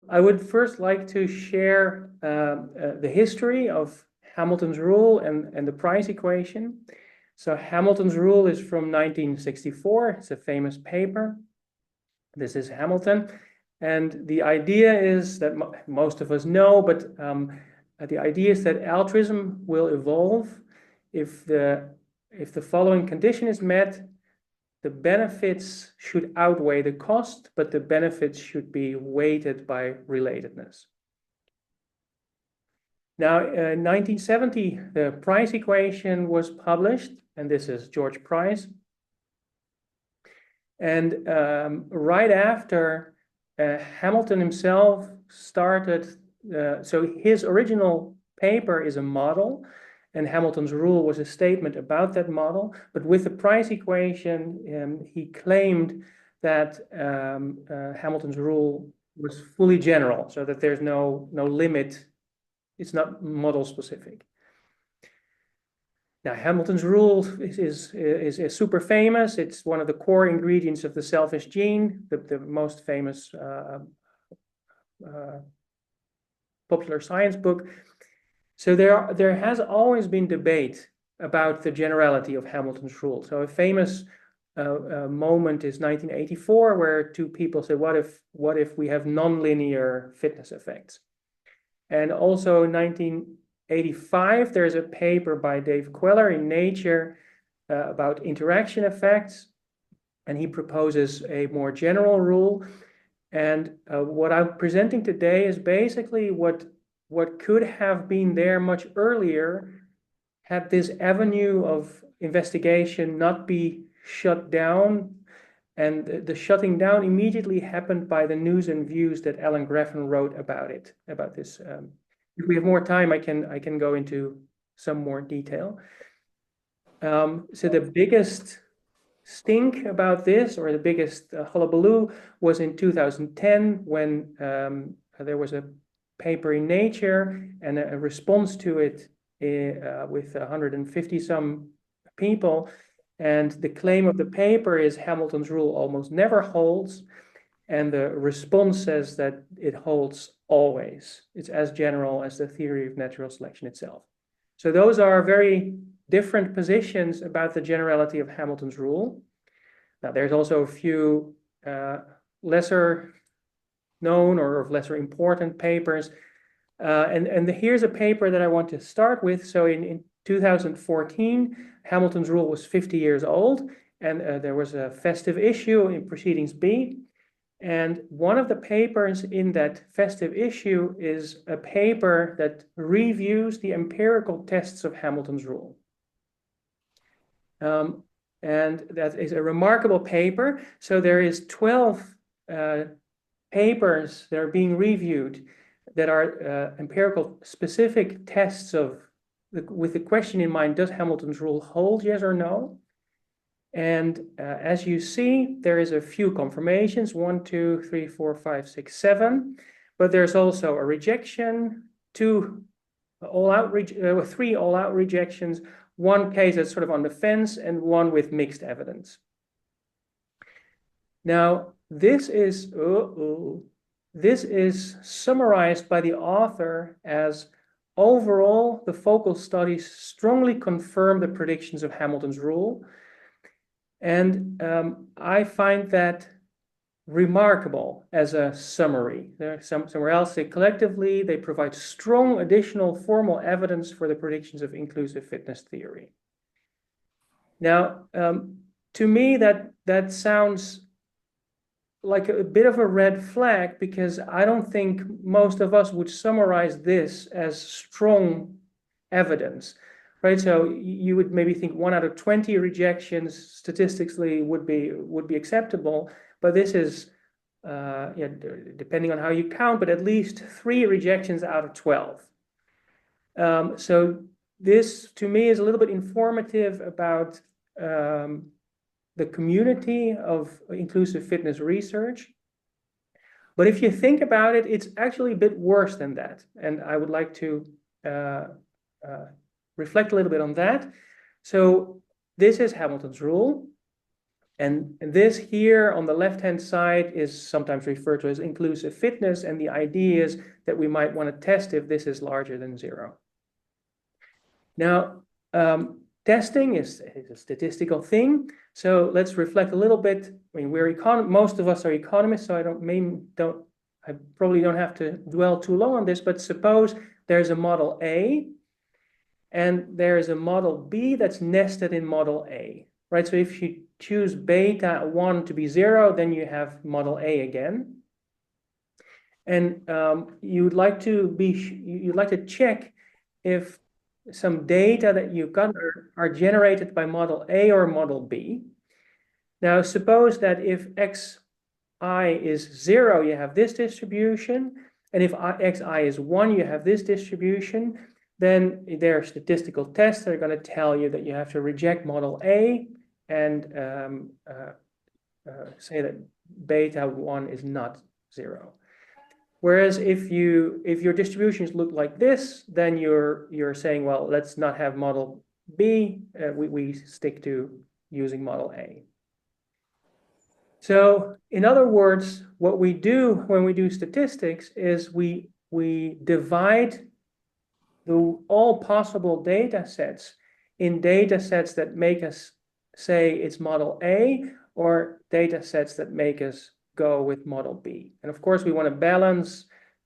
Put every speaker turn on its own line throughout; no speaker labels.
I would first like to share the history of Hamilton's rule and the price equation. So Hamilton's rule is from 1964. It's a famous paper. This is Hamilton. And the idea is that most of us know, but the idea is that altruism will evolve if the following condition is met. The benefits should outweigh the cost, but the benefits should be weighted by relatedness. Now, in 1970, the price equation was published, and this is George Price. And right after, Hamilton himself started, so his original paper is a model, and Hamilton's rule was a statement about that model. But with the price equation, he claimed that Hamilton's rule was fully general, so that there's no limit. It's not model specific. Now, Hamilton's rule is super famous. It's one of the core ingredients of the selfish gene, the most famous popular science book. So there has always been debate about the generality of Hamilton's rule. So a famous moment is 1984, where two people said, what if we have nonlinear fitness effects? And also in 1985, there's a paper by Dave Queller in Nature about interaction effects, and he proposes a more general rule. And what I'm presenting today is basically what could have been there much earlier had this avenue of investigation not be shut down. And the shutting down immediately happened by the news and views that Alan Greffen wrote about this. If we have more time, I can go into some more detail. So the biggest stink about this, or the biggest hullabaloo, was in 2010 when there was a paper in Nature and a response to it with 150 some people. And the claim of the paper is Hamilton's rule almost never holds. And the response says that it holds always. It's as general as the theory of natural selection itself. So those are very different positions about the generality of Hamilton's rule. Now, there's also a few lesser known or of lesser important papers. And here's a paper that I want to start with. So in 2014, Hamilton's rule was 50 years old, and there was a festive issue in Proceedings B. And one of the papers in that festive issue is a paper that reviews the empirical tests of Hamilton's rule. And that is a remarkable paper. So there is 12 papers that are being reviewed that are empirical specific tests of with the question in mind, does Hamilton's rule hold, yes or no? And as you see, there is a few confirmations, 1, 2, 3, 4, 5, 6, 7, but there's also a rejection, 3 all-out rejections, 1 case that's sort of on the fence, and 1 with mixed evidence. Now, this is summarized by the author as, overall, the focal studies strongly confirm the predictions of Hamilton's rule. And I find that remarkable as a summary. Somewhere else, collectively, they provide strong additional formal evidence for the predictions of inclusive fitness theory. Now, to me, that sounds like a bit of a red flag, because I don't think most of us would summarize this as strong evidence, right? So you would maybe think 1 out of 20 rejections statistically would be acceptable, but this is, depending on how you count, but at least 3 rejections out of 12. So this, to me, is a little bit informative about the community of inclusive fitness research. But if you think about it, it's actually a bit worse than that. And I would like to reflect a little bit on that. So this is Hamilton's rule. And this here on the left-hand side is sometimes referred to as inclusive fitness. And the idea is that we might want to test if this is larger than 0. Now, testing is a statistical thing. So let's reflect a little bit. I mean, most of us are economists, so I probably don't have to dwell too long on this, but suppose there's a model A and there's a model B that's nested in model A, right? So if you choose beta 1 to be 0, then you have model A again. And you'd like to check if some data that you've got are generated by model A or model B. Now, suppose that if xi is 0, you have this distribution, and if xi is 1, you have this distribution. Then there are statistical tests that are going to tell you that you have to reject model A and say that beta 1 is not 0. Whereas if your distributions look like this, then you're saying, well, let's not have model B. We stick to using model A. So in other words, what we do when we do statistics is we divide all possible data sets in data sets that make us say it's model A or data sets that make us go with model B. And of course, we want to balance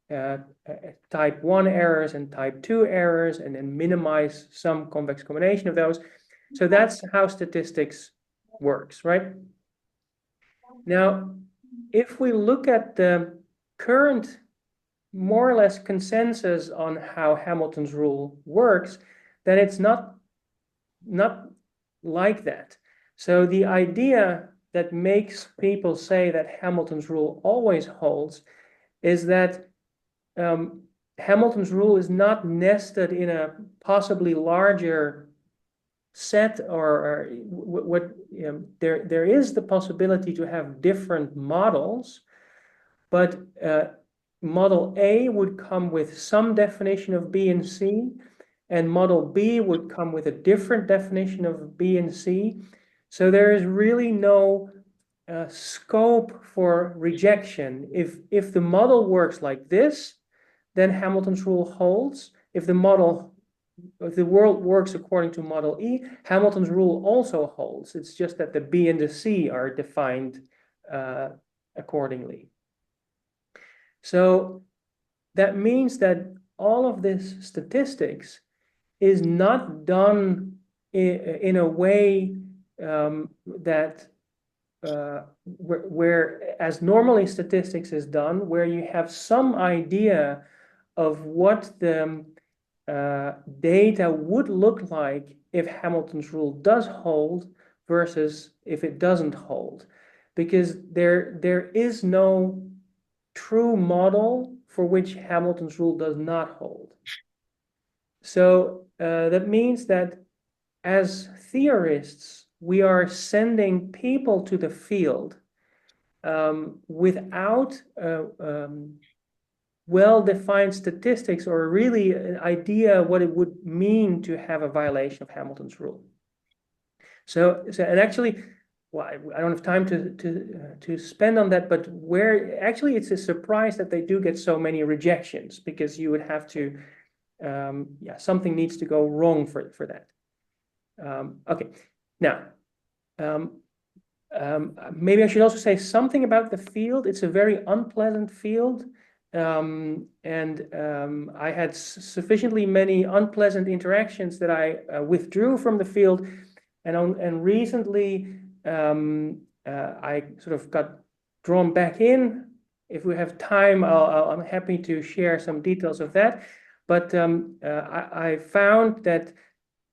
type 1 errors and type 2 errors and then minimize some convex combination of those. So that's how statistics works, right? Now, if we look at the current more or less consensus on how Hamilton's rule works, then it's not like that. So the idea that makes people say that Hamilton's rule always holds is that Hamilton's rule is not nested in a possibly larger set, or what there is the possibility to have different models, but model A would come with some definition of B and C, and model B would come with a different definition of B and C. So there is really no scope for rejection. If the model works like this, then Hamilton's rule holds. If the world works according to model E, Hamilton's rule also holds. It's just that the B and the C are defined accordingly. So that means that all of this statistics is not done in a way that where as normally statistics is done, where you have some idea of what the data would look like if Hamilton's rule does hold versus if it doesn't hold, because there is no true model for which Hamilton's rule does not hold. So that means that as theorists, we are sending people to the field without well-defined statistics or really an idea what it would mean to have a violation of Hamilton's rule. So and actually, well, I don't have time to spend on that, but where actually it's a surprise that they do get so many rejections, because you would have to, something needs to go wrong for that. Okay, now, maybe I should also say something about the field. It's a very unpleasant field. I had sufficiently many unpleasant interactions that I withdrew from the field, and recently I sort of got drawn back in. If we have time, I'm happy to share some details of that. But I found that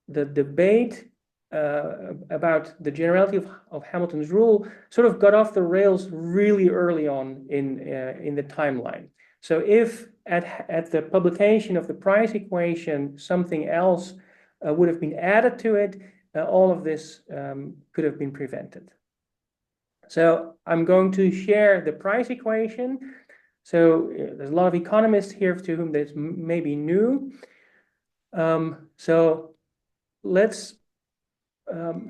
the debate about the generality of Hamilton's rule sort of got off the rails really early on in the timeline. So if at the publication of the price equation, something else would have been added to it, all of this could have been prevented. So I'm going to share the price equation. So there's a lot of economists here to whom this may be new. So let's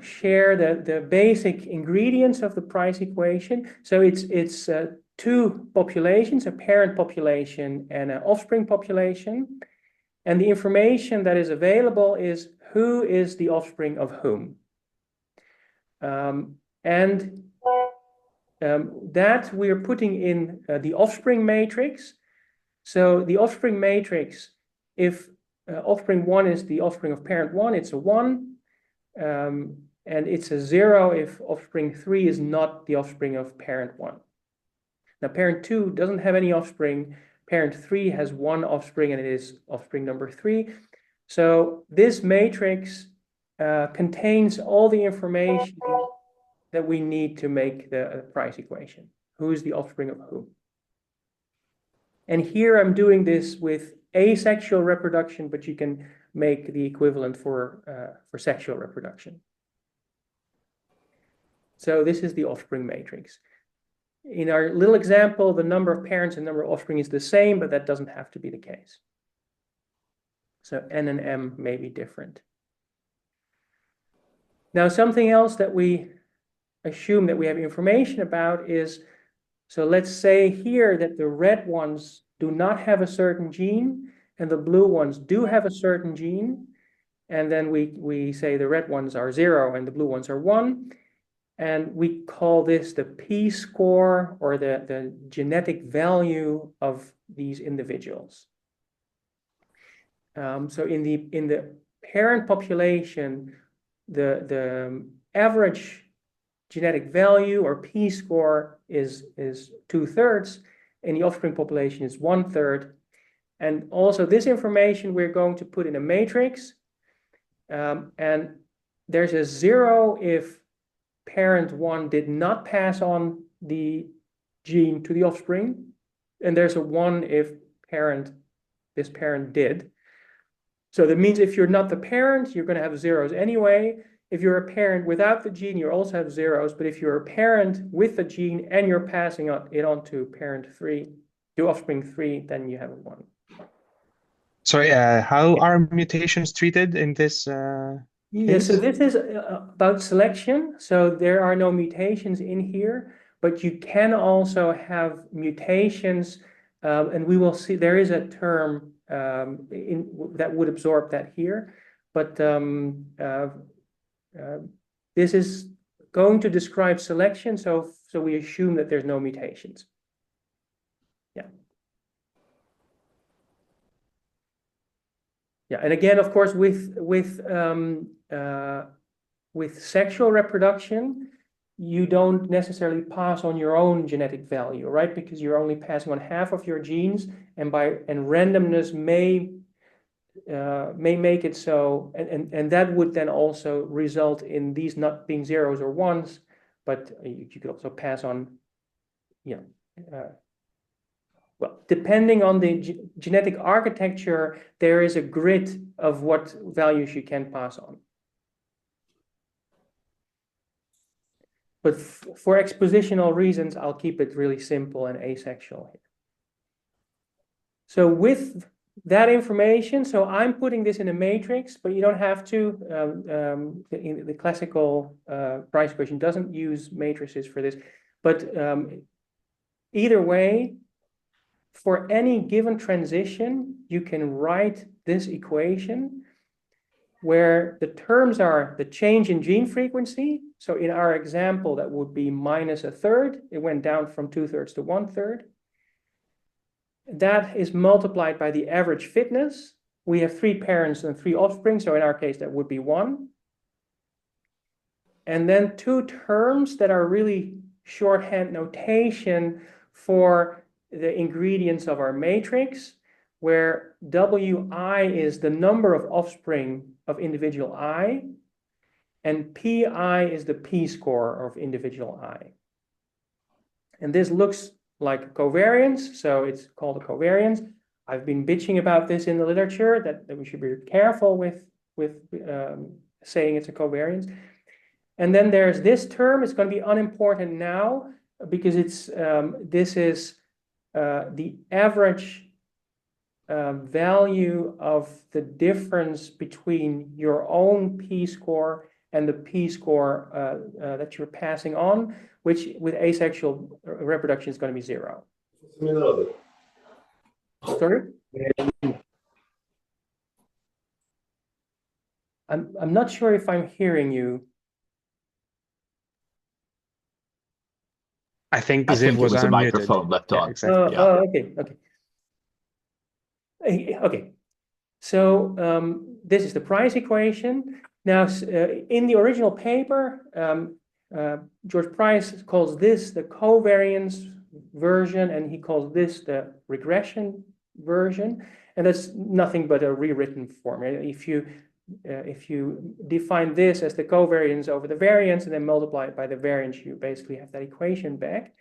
share the basic ingredients of the price equation. So it's two populations, a parent population and an offspring population. And the information that is available is who is the offspring of whom. That we're putting in the offspring matrix. So the offspring matrix, if offspring 1 is the offspring of parent 1, it's a 1. And it's a 0 if offspring 3 is not the offspring of parent 1. Now, parent 2 doesn't have any offspring. Parent 3 has one offspring, and it is offspring number 3. So this matrix contains all the information that we need to make the price equation. Who is the offspring of whom? And here I'm doing this with asexual reproduction, but you can make the equivalent for sexual reproduction. So this is the offspring matrix. In our little example, the number of parents and number of offspring is the same, but that doesn't have to be the case. So N and M may be different. Now, something else that we assume that we have information about is, so let's say here that the red ones do not have a certain gene and the blue ones do have a certain gene. And then we say the red ones are 0 and the blue ones are 1. And we call this the p-score, or the genetic value of these individuals. So in the parent population, the average genetic value, or p-score, is 2/3. In the offspring population is 1/3. And also this information we're going to put in a matrix. And there's a 0 if parent 1 did not pass on the gene to the offspring. And there's a 1 if this parent did. So that means if you're not the parent, you're going to have zeros anyway. If you're a parent without the gene, you also have zeros. But if you're a parent with the gene and you're passing it on to parent 3, to offspring 3, then you have a 1.
Sorry, how are mutations treated in this
Yeah, so
case?
this is about selection. So there are no mutations in here, but you can also have mutations, and we will see there is a term that would absorb that here. But this is going to describe selection, so we assume that there's no mutations. Yeah. Yeah, and again, of course, with sexual reproduction, you don't necessarily pass on your own genetic value, right? Because you're only passing on half of your genes, and randomness may make it so, and that would then also result in these not being zeros or ones, but you could also pass on, well, depending on the genetic architecture, there is a grid of what values you can pass on. But for expositional reasons, I'll keep it really simple and asexual here. So with that information, so I'm putting this in a matrix, but you don't have to. The classical price equation doesn't use matrices for this. But either way, for any given transition, you can write this equation where the terms are the change in gene frequency. So in our example, that would be -1/3. It went down from 2/3 to 1/3. That is multiplied by the average fitness. We have 3 parents and 3 offspring, so in our case, that would be 1. And then 2 terms that are really shorthand notation for the ingredients of our matrix, where Wi is the number of offspring of individual I, and Pi is the p-score of individual I. And this looks like covariance, so it's called a covariance. I've been bitching about this in the literature, that we should be careful with saying it's a covariance. And then there's this term. It's going to be unimportant now because this is the average value of the difference between your own p-score and the p-score that you're passing on, which with asexual reproduction is going to be 0. Sorry? I'm not sure if I'm hearing you.
I think
I
Ziv
think it
was
was the
unmuted.
microphone left
Yeah,
on.
exactly.
Yeah.
Okay. Okay. So this is the price equation. Now, in the original paper, George Price calls this the covariance version, and he calls this the regression version. And that's nothing but a rewritten form. If you define this as the covariance over the variance and then multiply it by the variance, you basically have that equation back.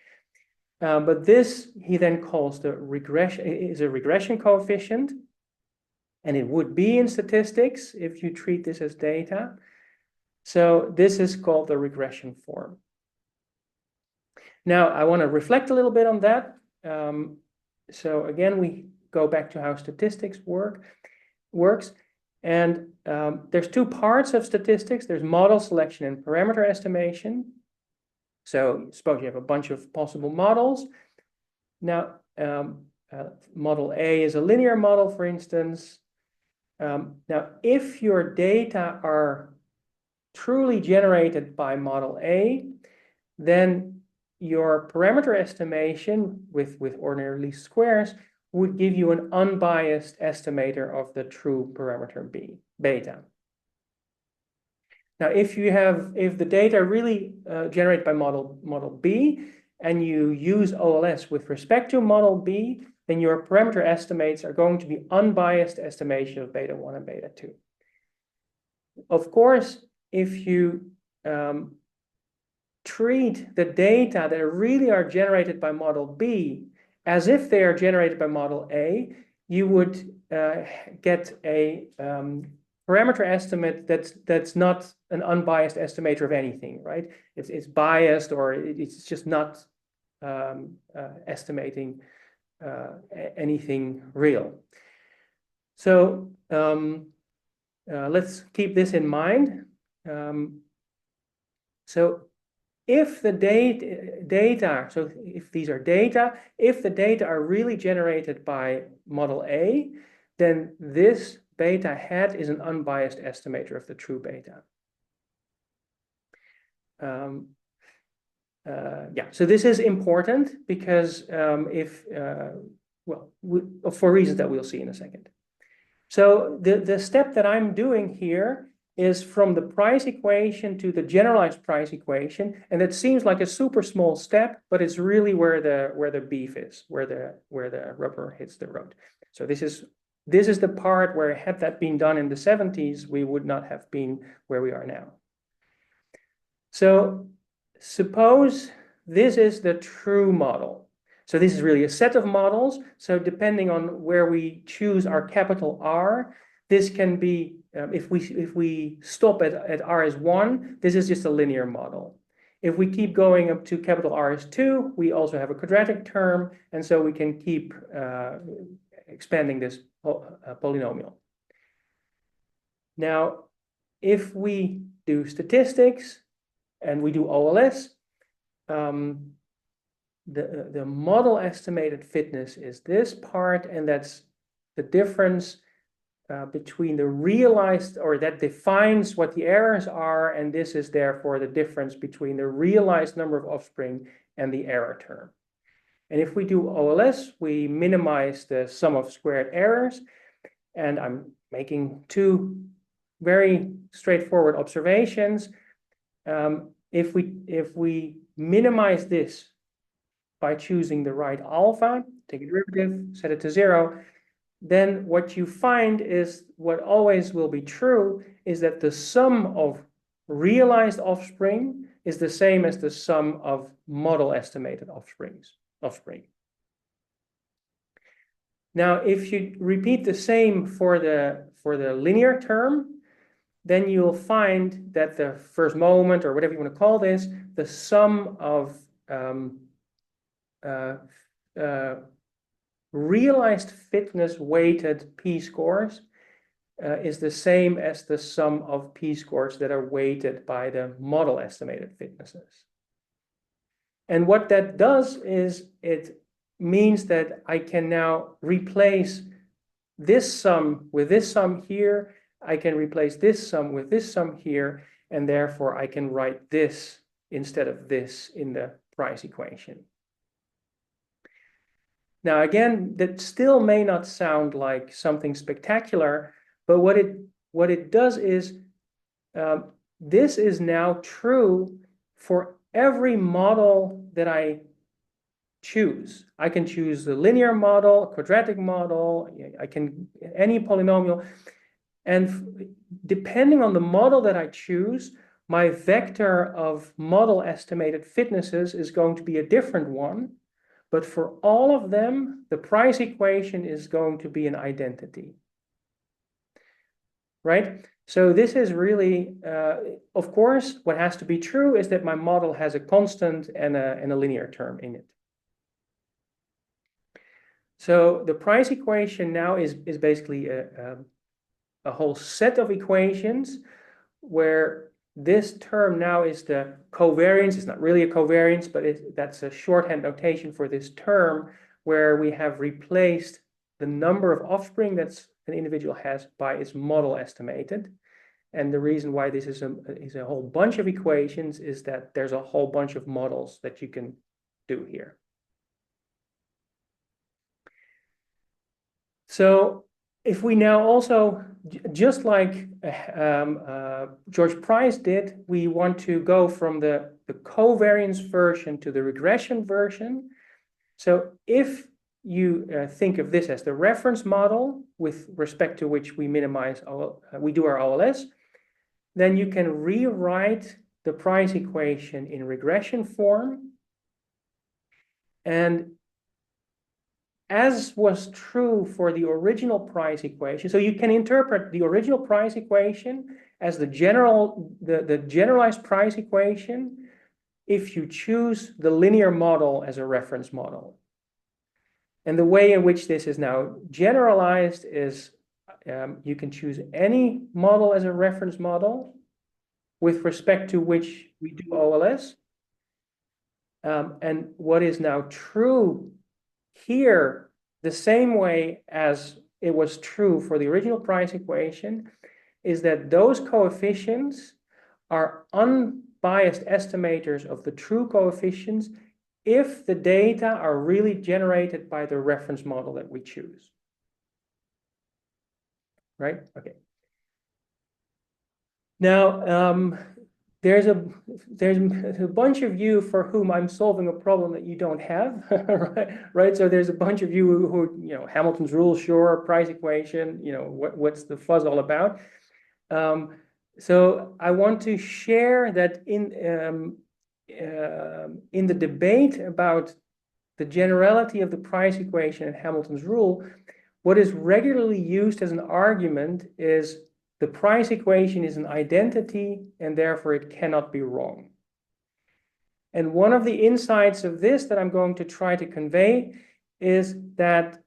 But this he then calls the regression, is a regression coefficient. And it would be in statistics if you treat this as data. So this is called the regression form. Now, I want to reflect a little bit on that. So again, we go back to how statistics works. And there's two parts of statistics. There's model selection and parameter estimation. So suppose you have a bunch of possible models. Now, model A is a linear model, for instance. Now, if your data are truly generated by model A, then your parameter estimation with ordinary least squares would give you an unbiased estimator of the true parameter B, beta. Now, if the data really generated by model B and you use OLS with respect to model B, then your parameter estimates are going to be unbiased estimation of beta 1 and beta 2. Of course, if you treat the data that really are generated by model B as if they are generated by model A, you would get a parameter estimate that's not an unbiased estimator of anything, right? It's biased, or it's just not estimating anything real. So let's keep this in mind. So if the data, so if these are data, if the data are really generated by model A, then this beta hat is an unbiased estimator of the true beta. Yeah, so this is important because for reasons that we'll see in a second. So the step that I'm doing here is from the price equation to the generalized price equation, and it seems like a super small step, but it's really where the beef is, where the rubber hits the road. So this is the part where, had that been done in the 70s, we would not have been where we are now. So suppose this is the true model. So this is really a set of models. So depending on where we choose our capital R, this can be, if we stop at R as 1, this is just a linear model. If we keep going up to capital R as 2, we also have a quadratic term, and so we can keep expanding this polynomial. Now, if we do statistics and we do OLS, the model estimated fitness is this part, and that's the difference between the realized, or that defines what the errors are, and this is therefore the difference between the realized number of offspring and the error term. And if we do OLS, we minimize the sum of squared errors, and I'm making two very straightforward observations. If we minimize this by choosing the right alpha, take a derivative, set it to 0, then what you find is, what always will be true, is that the sum of realized offspring is the same as the sum of model estimated offspring. Now, if you repeat the same for the linear term, then you'll find that the first moment, or whatever you want to call this, the sum of realized fitness weighted p-scores is the same as the sum of p-scores that are weighted by the model estimated fitnesses. And what that does is it means that I can now replace this sum with this sum here. I can replace this sum with this sum here, and therefore I can write this instead of this in the price equation. Now, again, that still may not sound like something spectacular, but what it does is this is now true for every model that I choose. I can choose the linear model, quadratic model, any polynomial. And depending on the model that I choose, my vector of model estimated fitnesses is going to be a different one. But for all of them, the price equation is going to be an identity. Right? So this is really, of course, what has to be true is that my model has a constant and a linear term in it. So the price equation now is basically a whole set of equations where this term now is the covariance. It's not really a covariance, but that's a shorthand notation for this term where we have replaced the number of offspring that an individual has by its model estimated. And the reason why this is a whole bunch of equations is that there's a whole bunch of models that you can do here. So if we now also, just like George Price did, we want to go from the covariance version to the regression version. So if you think of this as the reference model with respect to which we minimize, we do our OLS, then you can rewrite the price equation in regression form. And as was true for the original price equation, so you can interpret the original price equation as the generalized price equation if you choose the linear model as a reference model. And the way in which this is now generalized is you can choose any model as a reference model with respect to which we do OLS. And what is now true here, the same way as it was true for the original price equation, is that those coefficients are unbiased estimators of the true coefficients if the data are really generated by the reference model that we choose. Right? Okay. Now, there's a bunch of you for whom I'm solving a problem that you don't have, right? So there's a bunch of you who Hamilton's rule, sure, price equation, what's the fuzz all about? So I want to share that in the debate about the generality of the price equation and Hamilton's rule, what is regularly used as an argument is the price equation is an identity and therefore it cannot be wrong. And one of the insights of this that I'm going to try to convey is that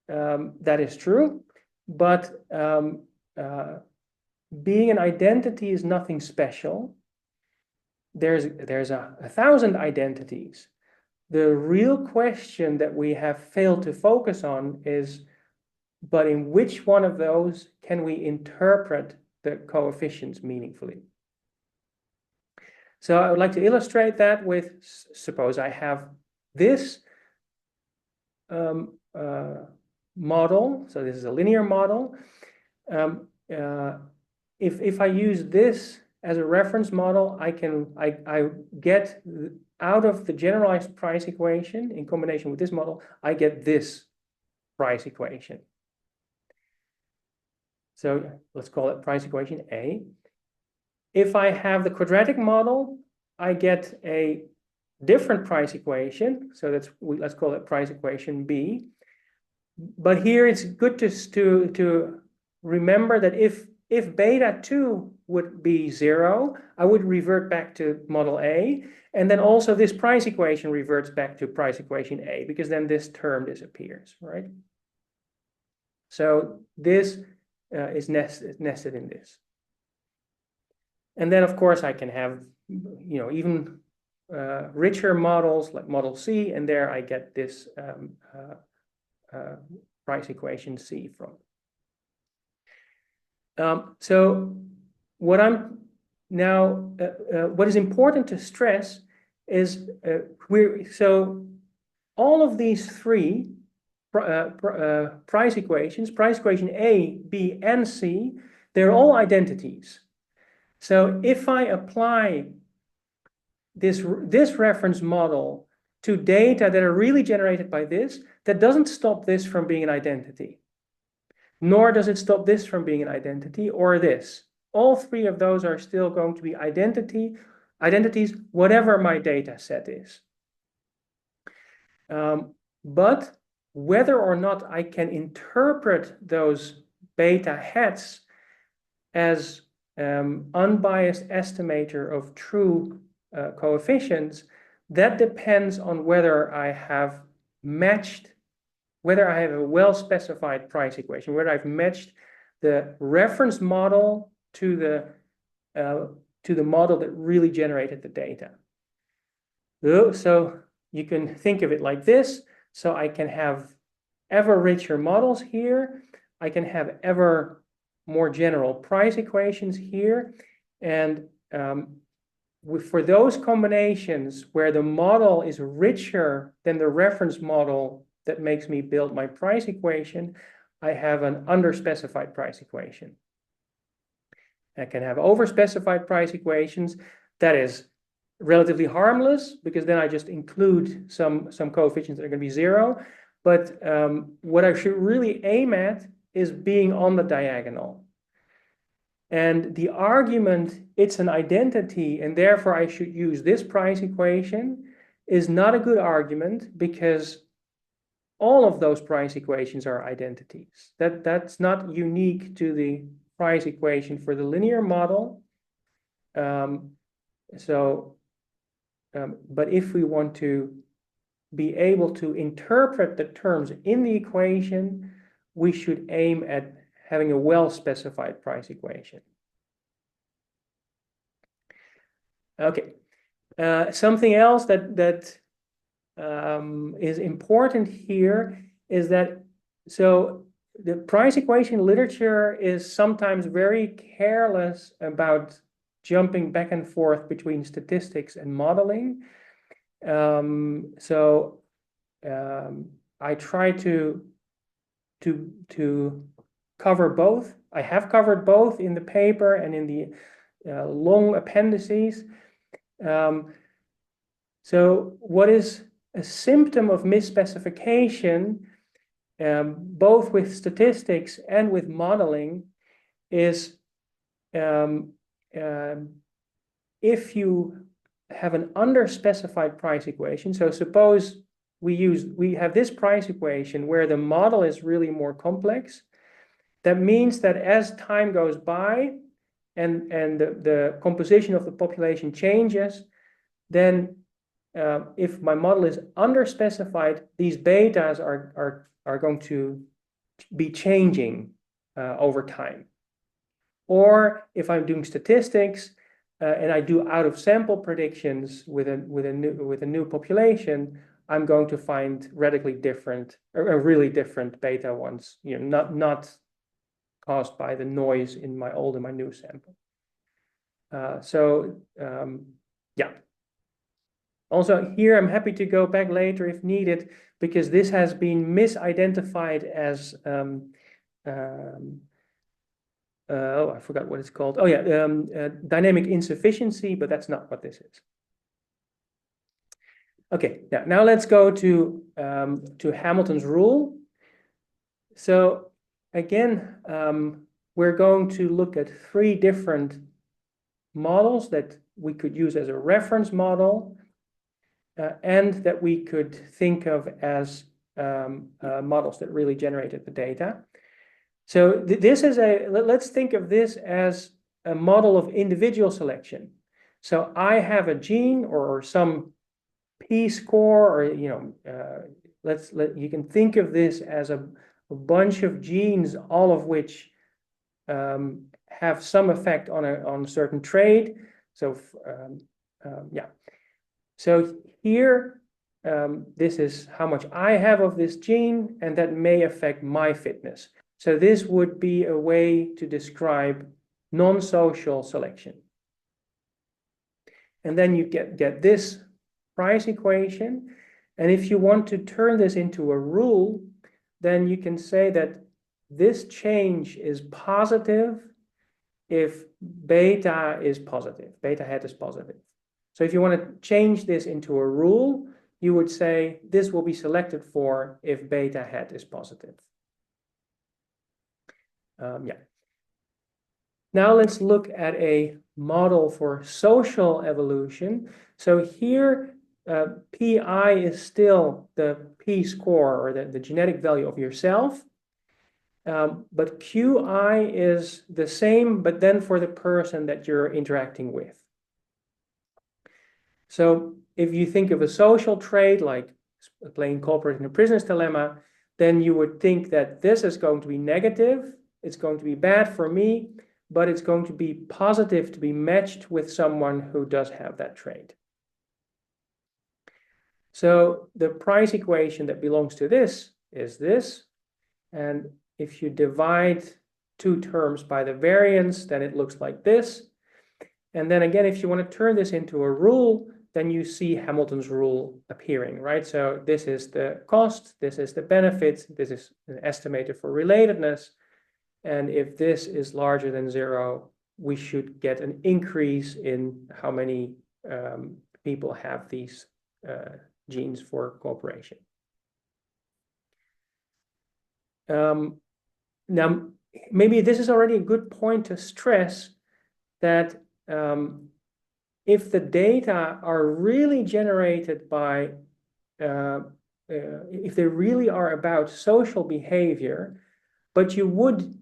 that is true, but being an identity is nothing special. There's 1,000 identities. The real question that we have failed to focus on is, but in which one of those can we interpret the coefficients meaningfully? So I would like to illustrate that with, suppose I have this model. So this is a linear model. If I use this as a reference model, I get out of the generalized price equation in combination with this model, I get this price equation. So let's call it price equation A. If I have the quadratic model, I get a different price equation. So let's call it price equation B. But here it's good to remember that if beta 2 would be 0, I would revert back to model A. And then also this price equation reverts back to price equation A, because then this term disappears, right? So this is nested in this. And then, of course, I can have, even richer models like Model C, and there I get this price equation C from. So what I'm now, what is important to stress is so all of these three price equations, price equation A, B, and C, they're all identities. So if I apply this reference model to data that are really generated by this, that doesn't stop this from being an identity. Nor does it stop this from being an identity or this. All three of those are still going to be identities, whatever my data set is. But whether or not I can interpret those beta hats as unbiased estimator of true coefficients, that depends on whether I have a well-specified price equation, whether I've matched the reference model to the model that really generated the data. So you can think of it like this. So I can have ever richer models here. I can have ever more general price equations here. And for those combinations where the model is richer than the reference model that makes me build my price equation, I have an underspecified price equation. I can have overspecified price equations. That is relatively harmless because then I just include some coefficients that are going to be zero. But what I should really aim at is being on the diagonal. And the argument, it's an identity, and therefore I should use this price equation, is not a good argument because all of those price equations are identities. That's not unique to the price equation for the linear model. But if we want to be able to interpret the terms in the equation, we should aim at having a well-specified price equation. Okay, something else that is important here is that, so the price equation literature is sometimes very careless about jumping back and forth between statistics and modeling. I try to cover both. I have covered both in the paper and in the long appendices. So what is a symptom of misspecification, both with statistics and with modeling, is if you have an underspecified price equation. So suppose we have this price equation where the model is really more complex. That means that as time goes by and the composition of the population changes, then if my model is underspecified, these betas are going to be changing over time. Or if I'm doing statistics and I do out of sample predictions with a new population, I'm going to find radically different or really different beta ones, not caused by the noise in my old and my new sample. Yeah. Also here, I'm happy to go back later if needed, because this has been misidentified as, oh, I forgot what it's called. Oh yeah, dynamic insufficiency, but that's not what this is. Okay, now let's go to Hamilton's rule. So again, we're going to look at three different models that we could use as a reference model, and that we could think of as models that really generated the data. So this is let's think of this as a model of individual selection. So I have a gene or some p-score, or you can think of this as a bunch of genes, all of which have some effect on a certain trade. So yeah. So here, this is how much I have of this gene, and that may affect my fitness. So this would be a way to describe non-social selection. And then you get this price equation. And if you want to turn this into a rule, then you can say that this change is positive if beta is positive, beta hat is positive. So if you want to change this into a rule, you would say this will be selected for if beta hat is positive. Yeah. Now let's look at a model for social evolution. So here, PI is still the p-score, or the genetic value of yourself. But QI is the same, but then for the person that you're interacting with. So if you think of a social trait like playing culprit in a prisoner's dilemma, then you would think that this is going to be negative, it's going to be bad for me, but it's going to be positive to be matched with someone who does have that trait. So the price equation that belongs to this is this. And if you divide two terms by the variance, then it looks like this. And then again, if you want to turn this into a rule, then you see Hamilton's rule appearing, right? So this is the cost, this is the benefit, this is an estimator for relatedness. And if this is larger than 0, we should get an increase in how many people have these genes for cooperation. Now, maybe this is already a good point to stress that if the data are really generated by, if they really are about social behavior, but you would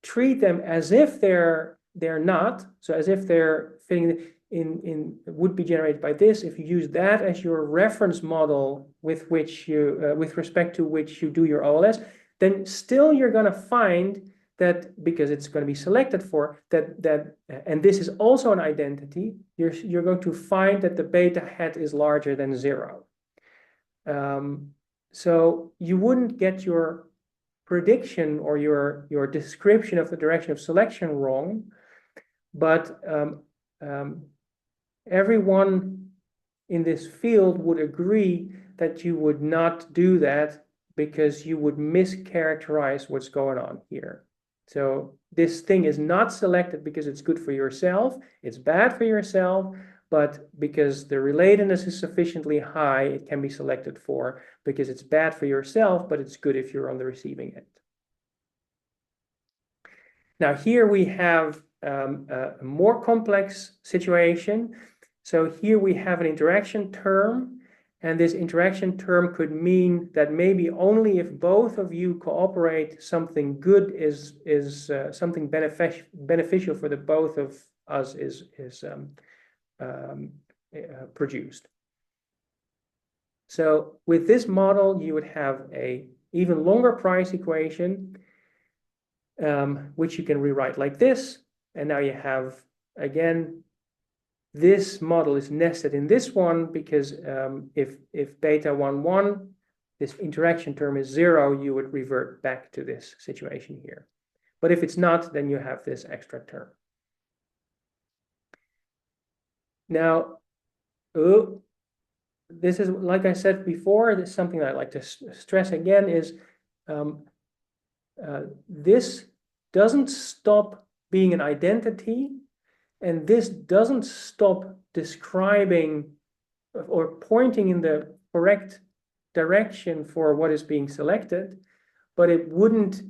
treat them as if they're not, so as if they're fitting in would be generated by this. If you use that as your reference model with which you, with respect to which you do your OLS, then still you're going to find that, because it's going to be selected for that, and this is also an identity, you're going to find that the beta hat is larger than 0. So you wouldn't get your prediction or your description of the direction of selection wrong, but everyone in this field would agree that you would not do that, because you would mischaracterize what's going on here. So this thing is not selected because it's good for yourself, it's bad for yourself, but because the relatedness is sufficiently high, it can be selected for, because it's bad for yourself, but it's good if you're on the receiving end. Now here we have a more complex situation. So here we have an interaction term, and this interaction term could mean that maybe only if both of you cooperate, something good is something beneficial for the both of us is produced. So with this model, you would have a even longer price equation, which you can rewrite like this. And now you have, again, this model is nested in this one, because if beta 1, 1, this interaction term is 0, you would revert back to this situation here. But if it's not, then you have this extra term. Now, this is, like I said before, this is something that I'd like to stress again, is this doesn't stop being an identity, and this doesn't stop describing or pointing in the correct direction for what is being selected, but it wouldn't,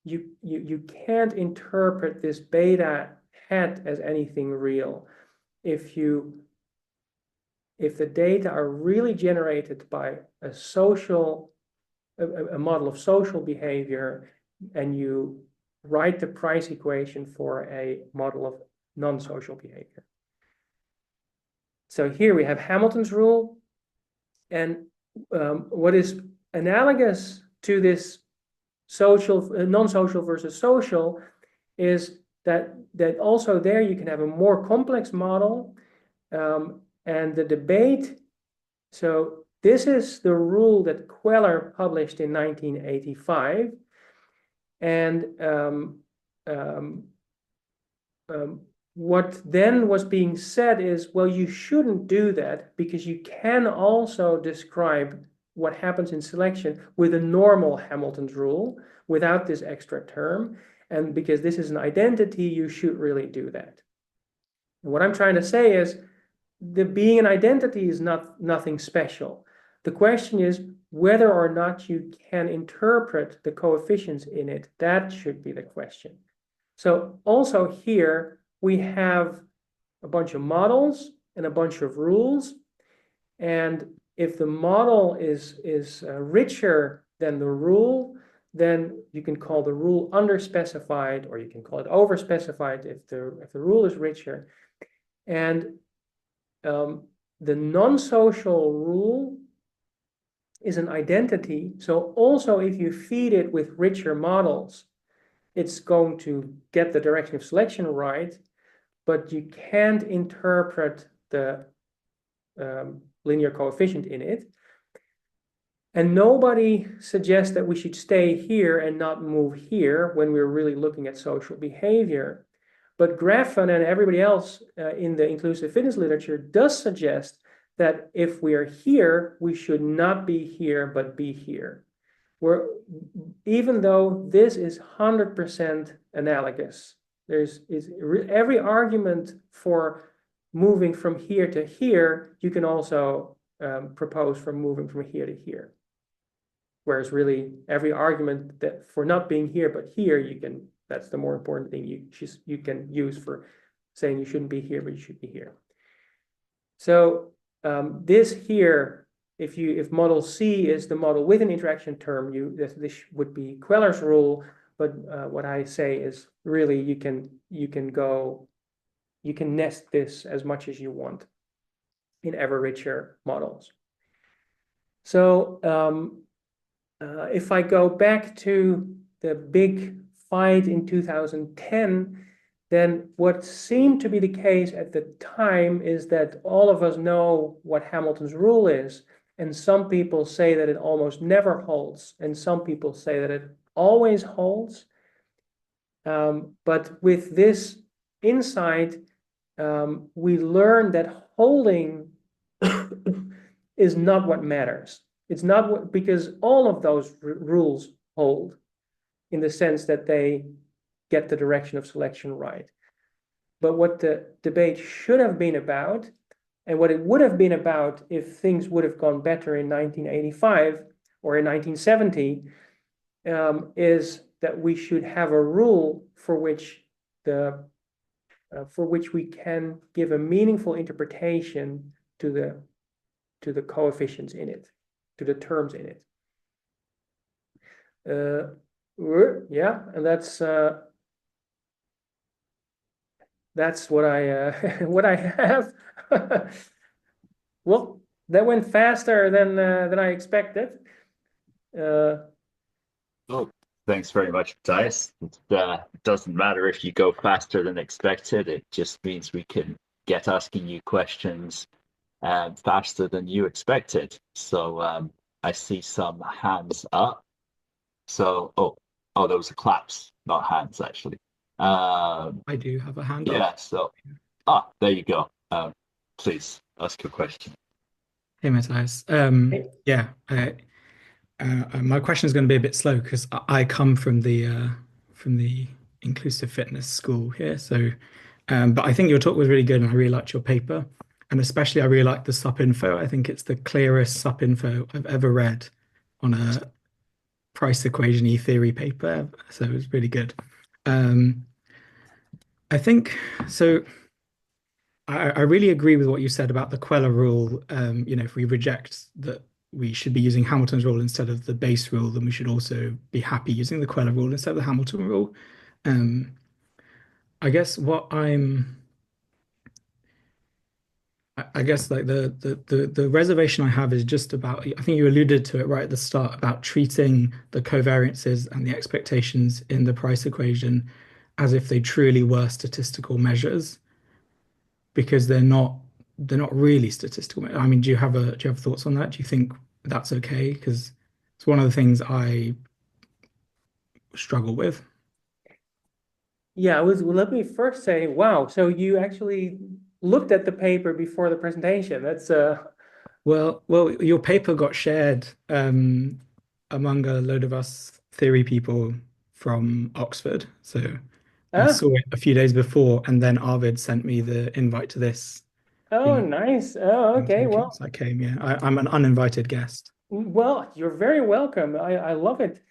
you can't interpret this beta hat as anything real. If the data are really generated by a model of social behavior, and you write the price equation for a model of non-social behavior. So here we have Hamilton's rule, and what is analogous to this non-social versus social, is that also there you can have a more complex model, and the debate. So this is the rule that Queller published in 1985, and what then was being said is, well, you shouldn't do that because you can also describe what happens in selection with a normal Hamilton's rule without this extra term. And because this is an identity, you should really do that. And what I'm trying to say is the being an identity is nothing special. The question is whether or not you can interpret the coefficients in it. That should be the question. So also here we have a bunch of models and a bunch of rules. And if the model is richer than the rule, then you can call the rule underspecified, or you can call it overspecified if the rule is richer. And the non-social rule is an identity. So also if you feed it with richer models, it's going to get the direction of selection right, but you can't interpret the linear coefficient in it. And nobody suggests that we should stay here and not move here when we're really looking at social behavior. But Graffen and everybody else in the inclusive fitness literature does suggest that if we are here, we should not be here, but be here. Even though this is 100% analogous, every argument for moving from here to here, you can also propose for moving from here to here. Whereas really every argument that for not being here but here, that's the more important thing you can use for saying you shouldn't be here, but you should be here. So this here, if model C is the model with an interaction term, this would be Queller's rule. But what I say is really you can nest this as much as you want in ever richer models. So if I go back to the big fight in 2010, then what seemed to be the case at the time is that all of us know what Hamilton's rule is, and some people say that it almost never holds, and some people say that it always holds. But with this insight, we learn that holding is not what matters. It's not what, because all of those rules hold in the sense that they get the direction of selection right. But what the debate should have been about, and what it would have been about if things would have gone better in 1985 or in 1970, is that we should have a rule for which we can give a meaningful interpretation to the coefficients in it, to the terms in it. Yeah, and that's what I what I have. Well, that went faster than I expected.
Oh, thanks very much, Matthijs. It doesn't matter if you go faster than expected. It just means we can get asking you questions faster than you expected. So I see some hands up. So, oh, those are claps, not hands, actually.
I do have a hand
Yeah,
up.
so, there you go. Please ask your question.
Hey, Matthijs. Yeah, my question is going to be a bit slow because I come from the inclusive fitness school here. So, but I think your talk was really good, and I really liked your paper, and especially I really liked the sup info. I think it's the clearest sup info I've ever read on a price equation theory paper. So it was really good. I think so. I really agree with what you said about the Queller rule. If we reject that we should be using Hamilton's rule instead of the base rule, then we should also be happy using the Queller rule instead of the Hamilton rule. I guess what I'm I guess like the reservation I have is just about, I think you alluded to it right at the start about treating the covariances and the expectations in the price equation as if they truly were statistical measures, because they're not really statistical. I mean, do you have thoughts on that? Do you think that's okay? Because it's one of the things I struggle with.
Yeah, let me first say, wow, so you actually looked at the paper before the presentation. That's
Well, your paper got shared among a load of us theory people from Oxford. So I
ah,
saw it a few days before, and then Arvid sent me the invite to this,
oh, nice. Oh, okay.
presentation.
Well,
So I came, yeah. I'm an uninvited guest.
you're very welcome. I love it.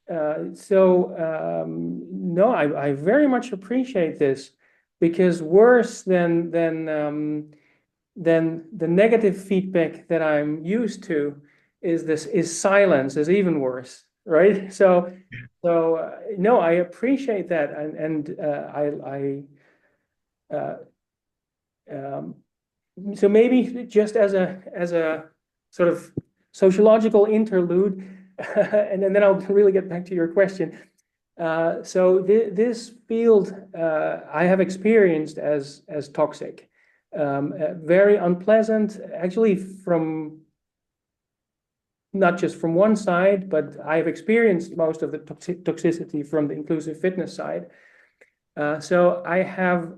So no, I very much appreciate this because worse than the negative feedback that I'm used to is silence is even worse, right? So no, I appreciate that, and uh, um, so maybe just as a sort of sociological interlude, and then I'll really get back to your question. So this field I have experienced as toxic, very unpleasant, actually from not just from one side, but I've experienced most of the toxicity from the inclusive fitness side. So I have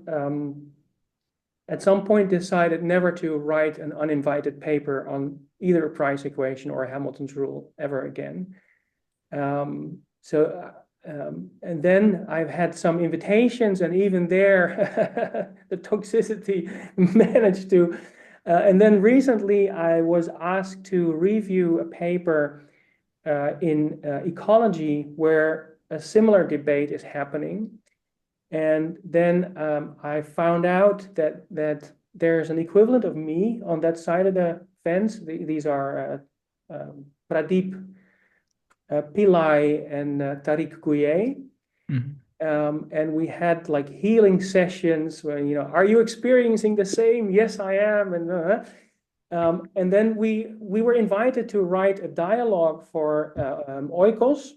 at some point decided never to write an uninvited paper on either a price equation or a Hamilton's rule ever again. And then I've had some invitations, and even there, the toxicity managed to. And then recently, I was asked to review a paper in ecology where a similar debate is happening. And then I found out that there's an equivalent of me on that side of the fence. These are Pradeep Pillai and Tariq Gouye.
Mhm.
And we had like healing sessions where, are you experiencing the same? Yes, I am. And then we were invited to write a dialogue for Oikos,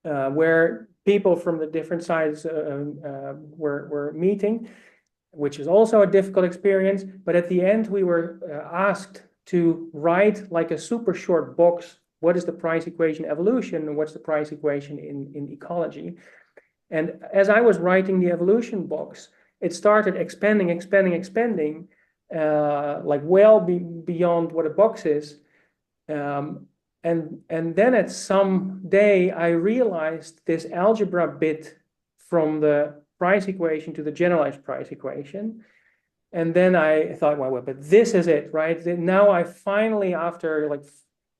where people from the different sides were meeting, which is also a difficult experience. But at the end, we were asked to write like a super short box. What is the price equation evolution, and what's the price equation in ecology? And as I was writing the evolution box, it started expanding, like well beyond what a box is. And then at some day, I realized this algebra bit from the price equation to the generalized price equation. And then I thought, well, but this is it, right? Now I finally, after like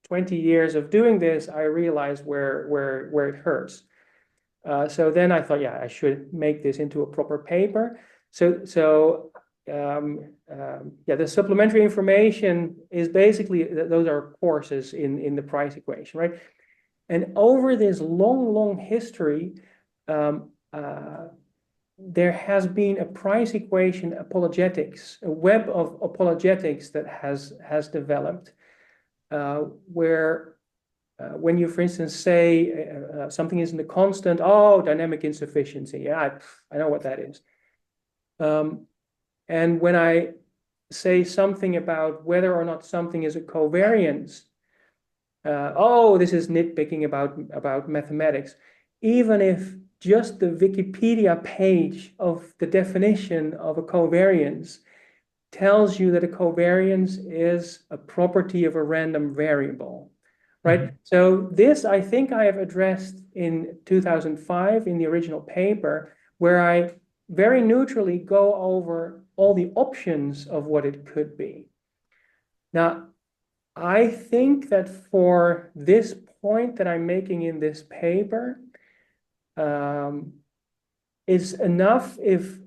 20 years of doing this, I realized where it hurts. So then I thought, yeah, I should make this into a proper paper. Yeah, the supplementary information is basically those are courses in the price equation, right? And over this long history, there has been a price equation apologetics, a web of apologetics that has developed, where when you, for instance, say something isn't a constant, oh, dynamic insufficiency, yeah, I know what that is. And when I say something about whether or not something is a covariance, oh, this is nitpicking about mathematics. Even if just the Wikipedia page of the definition of a covariance tells you that a covariance is a property of a random variable, right? Mm-hmm. So this, I think I have addressed in 2005 in the original paper, where I very neutrally go over all the options of what it could be. Now, I think that for this point that I'm making in this paper, is enough if,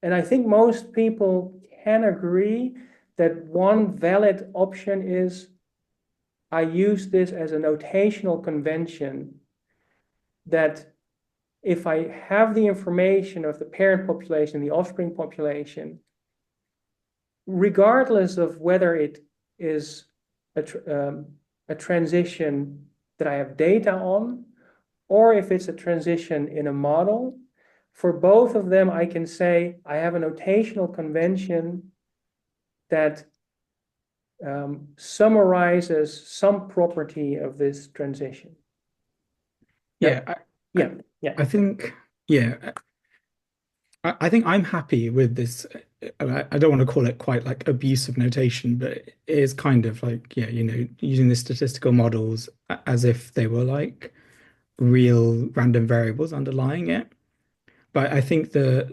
and I think most people can agree that one valid option is I use this as a notational convention that if I have the information of the parent population, the offspring population, regardless of whether it is a transition that I have data on, or if it's a transition in a model, for both of them, I can say I have a notational convention that summarizes some property of this transition.
Yeah, I think, yeah, I think I'm happy with this. I don't want to call it quite like abusive notation, but it is kind of like, yeah, using the statistical models as if they were like real random variables underlying it. But I think the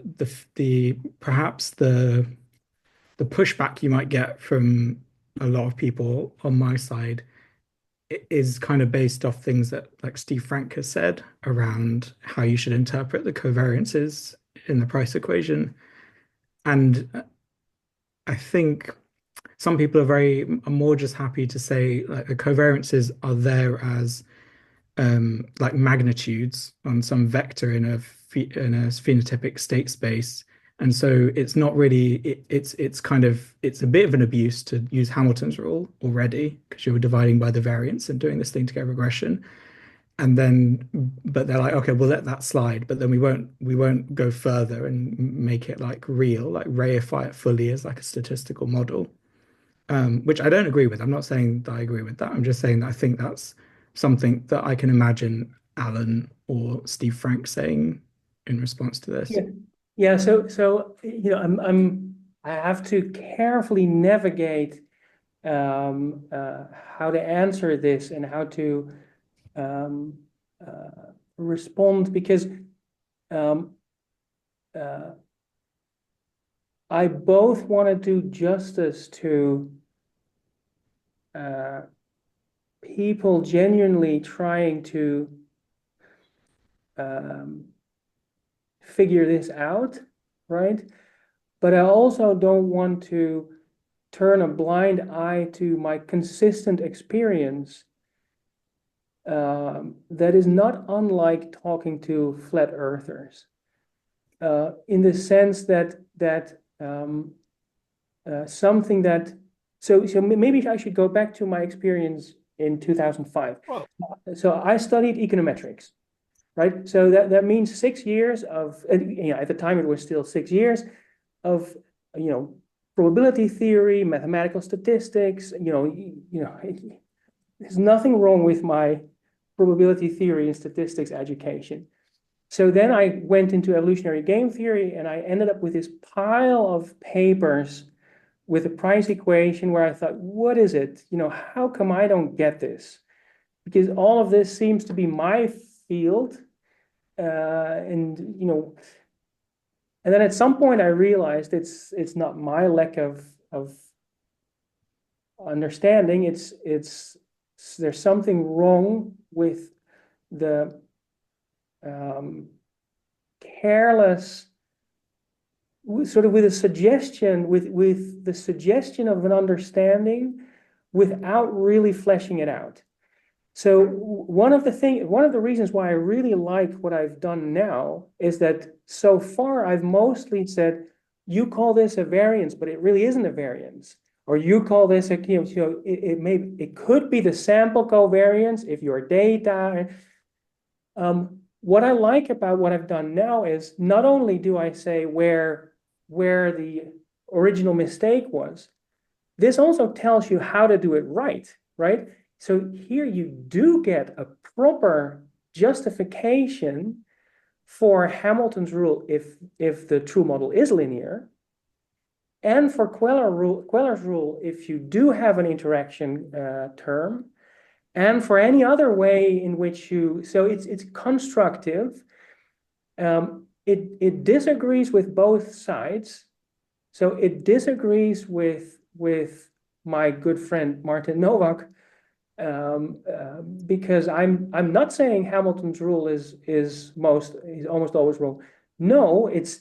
perhaps the pushback you might get from a lot of people on my side is kind of based off things that like Steve Frank has said around how you should interpret the covariances in the price equation. And I think some people are more just happy to say like the covariances are there as like magnitudes on some vector in a phenotypic state space. And so it's not really it's kind of it's a bit of an abuse to use Hamilton's rule already because you're dividing by the variance and doing this thing to get regression. And then but they're like, okay, we'll let that slide, but then we won't go further and make it like real, like reify it fully as like a statistical model. Which I don't agree with. I'm not saying that I agree with that. I'm just saying that I think that's something that I can imagine Alan or Steve Frank saying in response to this.
Yeah. So I have to carefully navigate how to answer this and how to respond, because I both want to do justice to people genuinely trying to figure this out, right? But I also don't want to turn a blind eye to my consistent experience that is not unlike talking to flat earthers, in the sense that something that so maybe I should go back to my experience in 2005.
Well,
So I studied econometrics, right? So that means 6 years of, at the time it was still 6 years of, probability theory, mathematical statistics. There's nothing wrong with my probability theory and statistics education. So then I went into evolutionary game theory, and I ended up with this pile of papers with a price equation where I thought, what is it? How come I don't get this? Because all of this seems to be my field. And then at some point I realized it's not my lack of understanding. It's there's something wrong with the careless, sort of with the suggestion of an understanding without really fleshing it out. So one of the reasons why I really like what I've done now is that so far I've mostly said, you call this a variance, but it really isn't a variance. Or you call this it could be the sample covariance if your data. What I like about what I've done now is not only do I say where the original mistake was, this also tells you how to do it right? So here you do get a proper justification for Hamilton's rule if the true model is linear, and for Queller's rule if you do have an interaction term, and for any other way in which so it's constructive. It disagrees with both sides. So it disagrees with my good friend Martin Nowak, because I'm not saying Hamilton's rule is almost always wrong. No, it's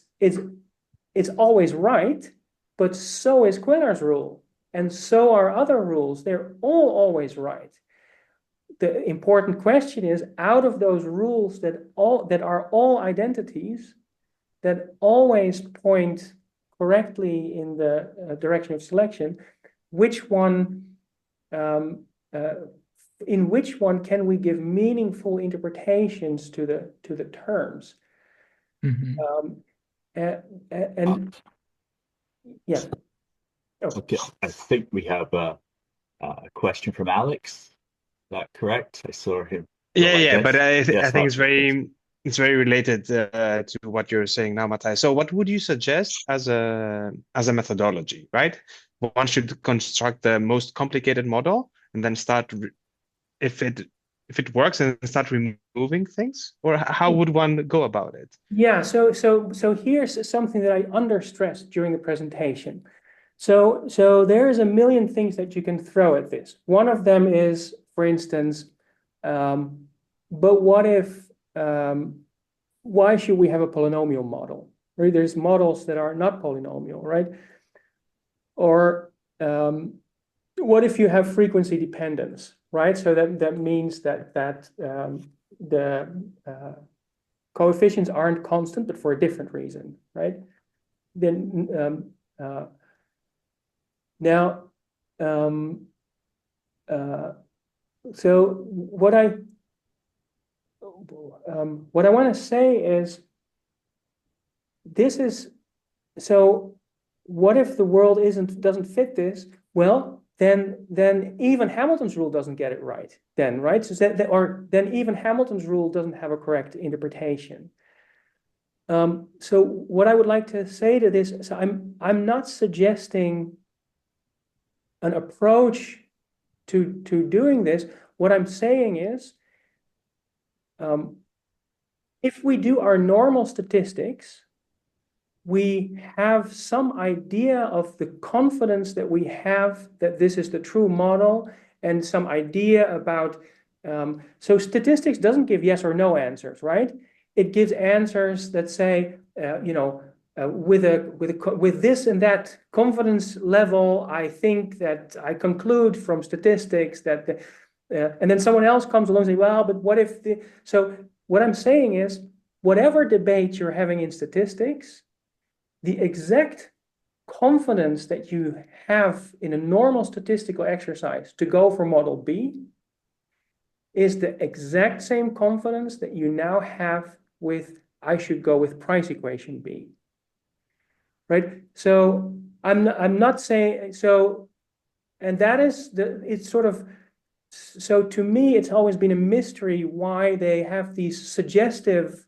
always right, but so is Queller's rule, and so are other rules. They're all always right. The important question is, out of those rules that are all identities, that always point correctly in the direction of selection, which one, in which one can we give meaningful interpretations to the terms? And yeah. Oh.
Okay, I think we have a question from Alex. Is that correct? I saw him.
Yeah, but I
Yes,
think it's very related to what you're saying now, Matthijs. So what would you suggest as a methodology, right? One should construct the most complicated model and then start if it works and start removing things, or how would one go about it?
Yeah, so here's something that I understressed during the presentation. So there is a million things that you can throw at this. One of them is, for instance, but what if, why should we have a polynomial model? Right? There's models that are not polynomial, right? Or what if you have frequency dependence, right? So that means that the coefficients aren't constant, but for a different reason, right? Then now, so what I want to say is, this is, so what if the world doesn't fit this? Well, then even Hamilton's rule doesn't get it right. Then, right? So then even Hamilton's rule doesn't have a correct interpretation. So what I would like to say to this, so I'm not suggesting an approach to doing this. What I'm saying is, if we do our normal statistics, we have some idea of the confidence that we have that this is the true model, and some idea about, so statistics doesn't give yes or no answers, right? It gives answers that say, with this and that confidence level, I think that I conclude from statistics that and then someone else comes along and says, well, but what if so what I'm saying is, whatever debate you're having in statistics, the exact confidence that you have in a normal statistical exercise to go for model B is the exact same confidence that you now have with, I should go with price equation B. Right? So I'm not saying, so, and that is it's sort of, so to me, it's always been a mystery why they have these suggestive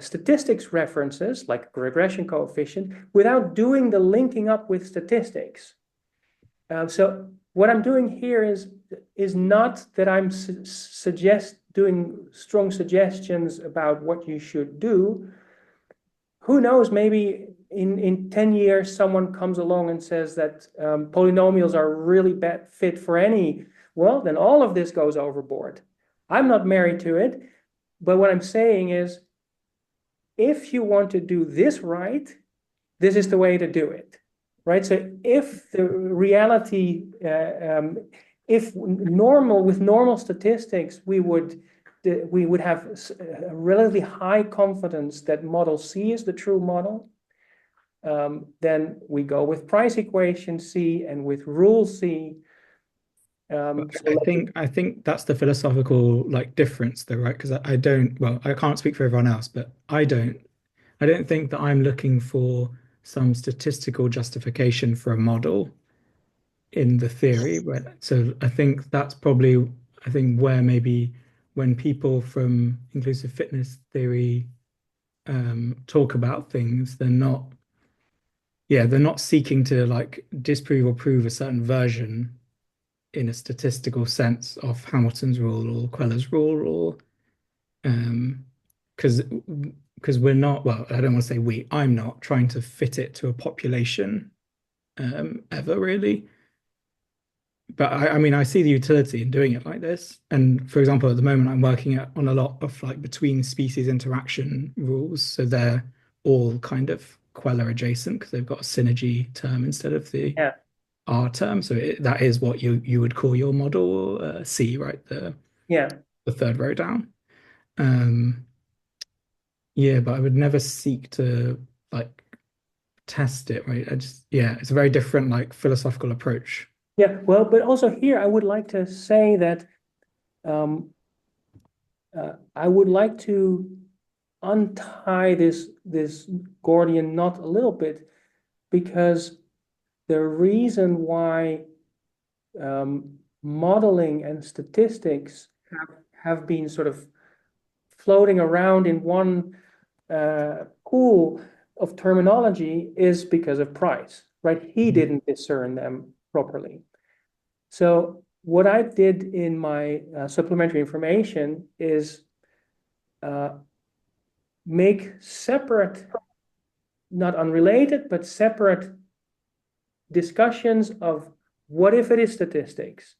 statistics references, like regression coefficient, without doing the linking up with statistics. So what I'm doing here is not that I'm doing strong suggestions about what you should do. Who knows, maybe in 10 years, someone comes along and says that polynomials are really bad fit for any, well, then all of this goes overboard. I'm not married to it, but what I'm saying is, if you want to do this right, this is the way to do it, right? So if the reality, with normal statistics, we would have a relatively high confidence that model C is the true model. Then we go with price equation C and with rule C.
So I think that's the philosophical difference though, right? Because I can't speak for everyone else, but I don't think that I'm looking for some statistical justification for a model in the theory, right? So I think that's probably where maybe when people from inclusive fitness theory talk about things, they're not seeking to disprove or prove a certain version in a statistical sense of Hamilton's rule or Queller's rule, or because we're not, well, I don't want to say I'm not trying to fit it to a population ever really. But I mean, I see the utility in doing it like this. And for example, at the moment, I'm working on a lot of between species interaction rules. So they're all kind of Queller adjacent because they've got a synergy term instead of the R term. So that is what you would call your model C, right? The third row down. Yeah, but I would never seek to like test it, right? It's a very different like philosophical approach.
Yeah, well, but also here I would like to say that I would like to untie this Gordian knot a little bit, because the reason why modeling and statistics have been sort of floating around in one pool of terminology is because of Price, right? He didn't discern them properly. So what I did in my supplementary information is make separate, not unrelated, but separate discussions of what if it is statistics,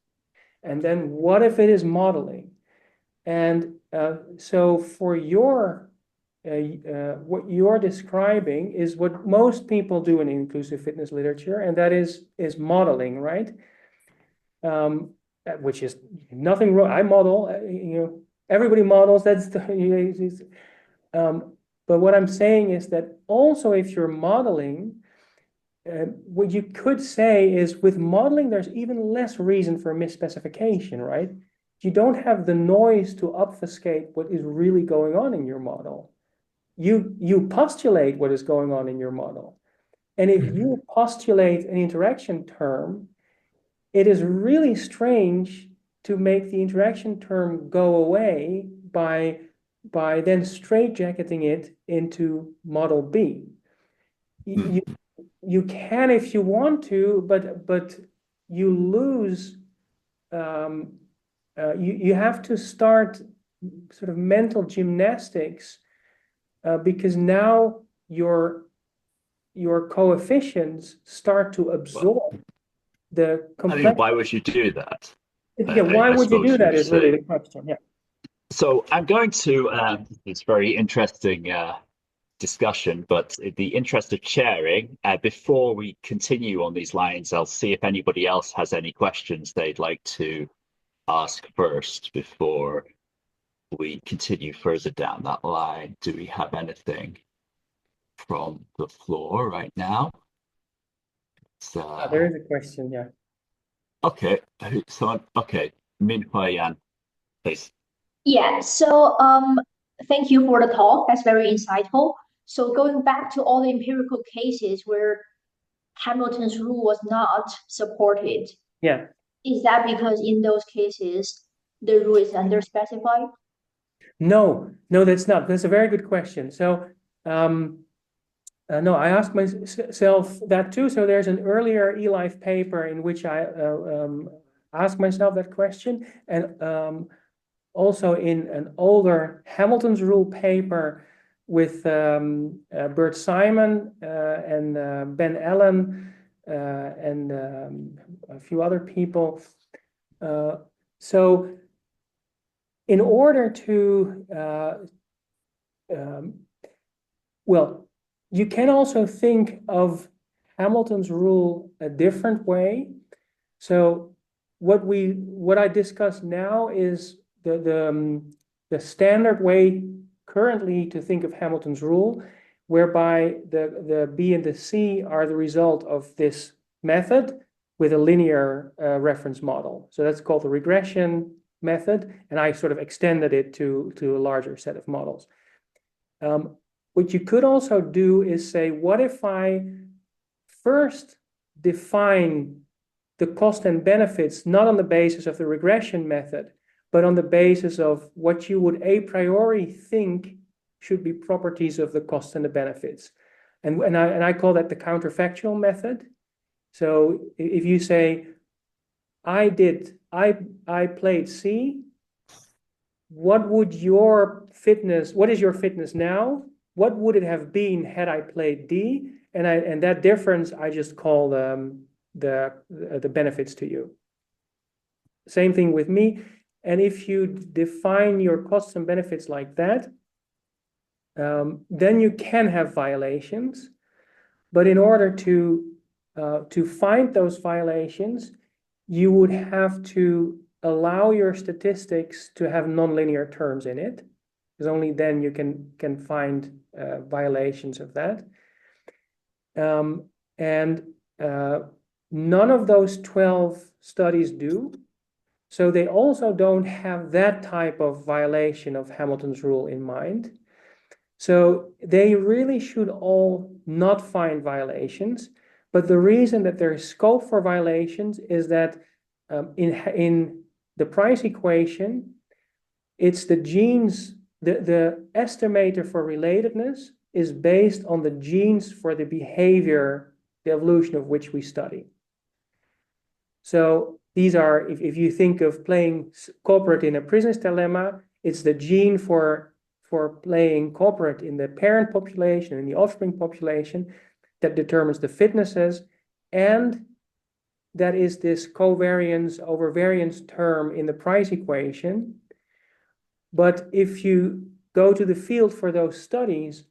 and then what if it is modeling. And so for your what you're describing is what most people do in inclusive fitness literature, and that is modeling, right? Which is nothing wrong. I model, everybody models. That's the, but what I'm saying is that also if you're modeling, what you could say is with modeling, there's even less reason for misspecification, right? You don't have the noise to obfuscate what is really going on in your model. You postulate what is going on in your model. And if you postulate an interaction term, it is really strange to make the interaction term go away by then straitjacketing it into model B. You can if you want to, but you lose. You have to start sort of mental gymnastics because now your coefficients start to absorb the complexity.
I mean, why would you do that?
Yeah, why would you do that is really the question. Yeah.
So I'm going to it's very interesting discussion, but in the interest of sharing, before we continue on these lines, I'll see if anybody else has any questions they'd like to ask first before we continue further down that line. Do we have anything from the floor right now?
There is a question, yeah.
Okay, so okay, Min Hua Yan, please.
Yeah, so thank you for the talk. That's very insightful. So going back to all the empirical cases where Hamilton's rule was not supported,
Yeah.
is that because in those cases the rule is underspecified?
No, that's not. That's a very good question. So no, I asked myself that too. So there's an earlier eLife paper in which I asked myself that question, and also in an older Hamilton's rule paper with Bert Simon and Ben Allen and a few other people. So in order to, well, you can also think of Hamilton's rule a different way. So what I discussed now is the standard way currently to think of Hamilton's rule, whereby the B and the C are the result of this method with a linear reference model. So that's called the regression method, and I sort of extended it to a larger set of models. What you could also do is say, what if I first define the cost and benefits not on the basis of the regression method, but on the basis of what you would a priori think should be properties of the cost and the benefits. And I call that the counterfactual method. So if you say, I played C, what is your fitness now? What would it have been had I played D? And that difference I just call the benefits to you. Same thing with me. And if you define your costs and benefits like that, then you can have violations. But in order to find those violations, you would have to allow your statistics to have nonlinear terms in it, because only then you can find violations of that. and none of those 12 studies do. So they also don't have that type of violation of Hamilton's rule in mind. So they really should all not find violations. But the reason that there is scope for violations is that in the price equation, it's the genes, the estimator for relatedness is based on the genes for the behavior, the evolution of which we study. So these are, if you think of playing corporate in a prisoner's dilemma, it's the gene for playing corporate in the parent population and the offspring population that determines the fitnesses, and that is this covariance over variance term in the price equation. But if you go to the field for those studies,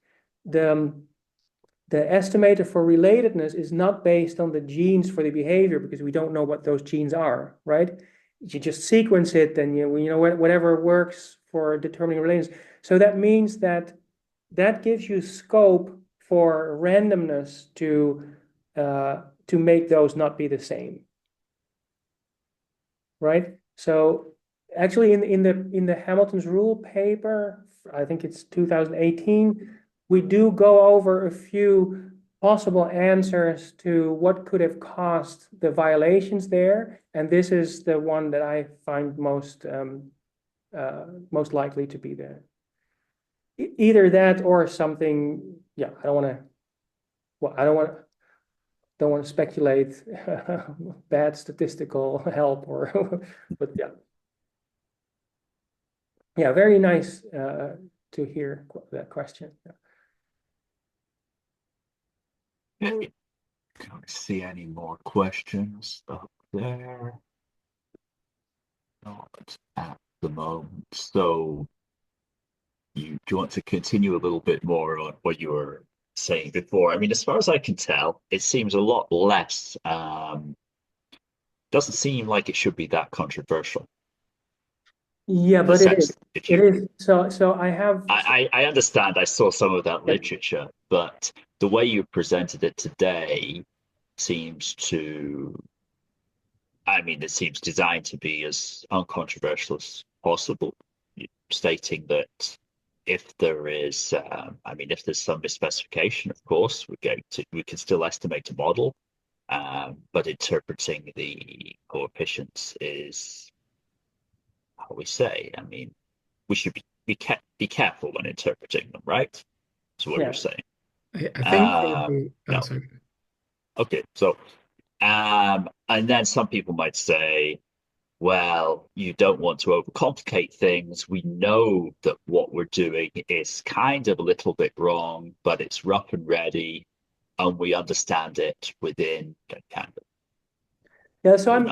the estimator for relatedness is not based on the genes for the behavior, because we don't know what those genes are, right? You just sequence it, and you know whatever works for determining relatedness. So that means that gives you scope for randomness to make those not be the same, right? So actually, in the Hamilton's rule paper, I think it's 2018, we do go over a few possible answers to what could have caused the violations there, and this is the one that I find most likely to be there. Either that or something. Yeah, I don't want to speculate bad statistical help but yeah, very nice to hear that question.
Okay. Can't see any more questions up there. Not at the moment. So do you want to continue a little bit more on what you were saying before? I mean, as far as I can tell, it seems a lot less, doesn't seem like it should be that controversial.
Yeah, but it is. It is. So I have.
I understand. I saw some of that literature, but the way you presented it today seems to. I mean, it seems designed to be as uncontroversial as possible, stating that if there is, I mean, if there's some misspecification, of course, we can still estimate a model, but interpreting the coefficients is how we say. I mean, we should be careful when interpreting them, right? That's what you're saying.
I think.
No.
Sorry.
Okay, so and then some people might say, well, you don't want to overcomplicate things. We know that what we're doing is kind of a little bit wrong, but it's rough and ready, and we understand it within kind of.
Yeah, so I'm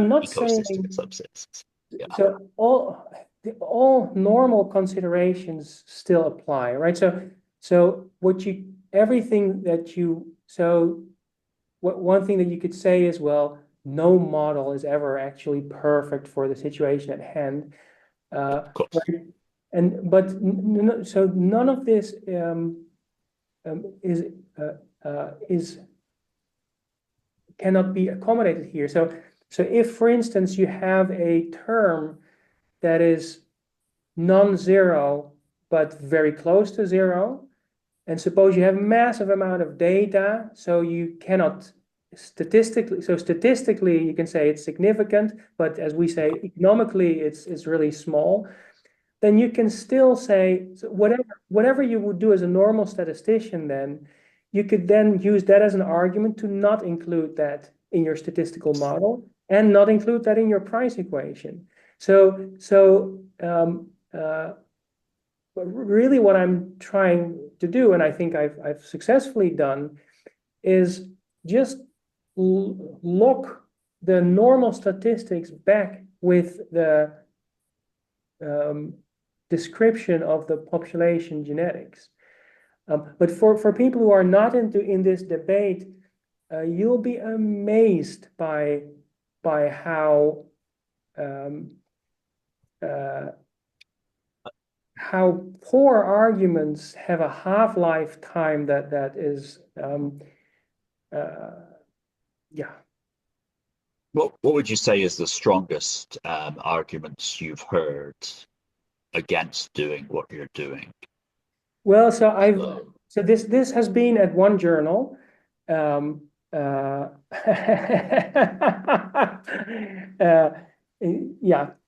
not saying
subsets. Yeah.
So all normal considerations still apply, right? So one thing that you could say is, well, no model is ever actually perfect for the situation at hand.
Of course.
So none of this cannot be accommodated here. So if, for instance, you have a term that is non-zero but very close to zero, and suppose you have a massive amount of data, so you cannot statistically you can say it's significant, but as we say, economically it's really small, then you can still say, so whatever you would do as a normal statistician, then you could then use that as an argument to not include that in your statistical model and not include that in your price equation. But really what I'm trying to do, and I think I've successfully done, is just lock the normal statistics back with the description of the population genetics. But for people who are not in this debate, you'll be amazed by how poor arguments have a half-life time that is yeah.
What would you say is the strongest arguments you've heard against doing what you're doing?
Well, so this has been at one journal. Yeah,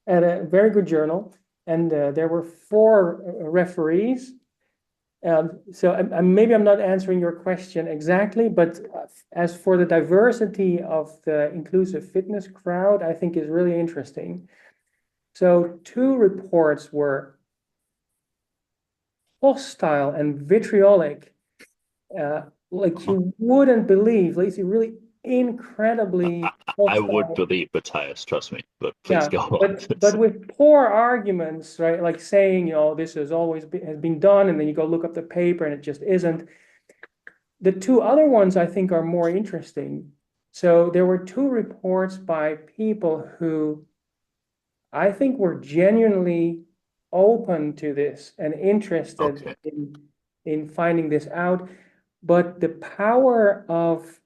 at a very good journal, and there were 4 referees. So maybe I'm not answering your question exactly, but as for the diversity of the inclusive fitness crowd, I think is really interesting. So 2 reports were hostile and vitriolic, like you wouldn't believe. Like, really incredibly
I would
hostile.
believe Matthijs, trust me, but please go on.
But with poor arguments, right? Like saying, this has always has been done, and then you go look up the paper and it just isn't. The 2 other ones I think are more interesting. So there were 2 reports by people who I think were genuinely open to this and interested in finding this out. But the power of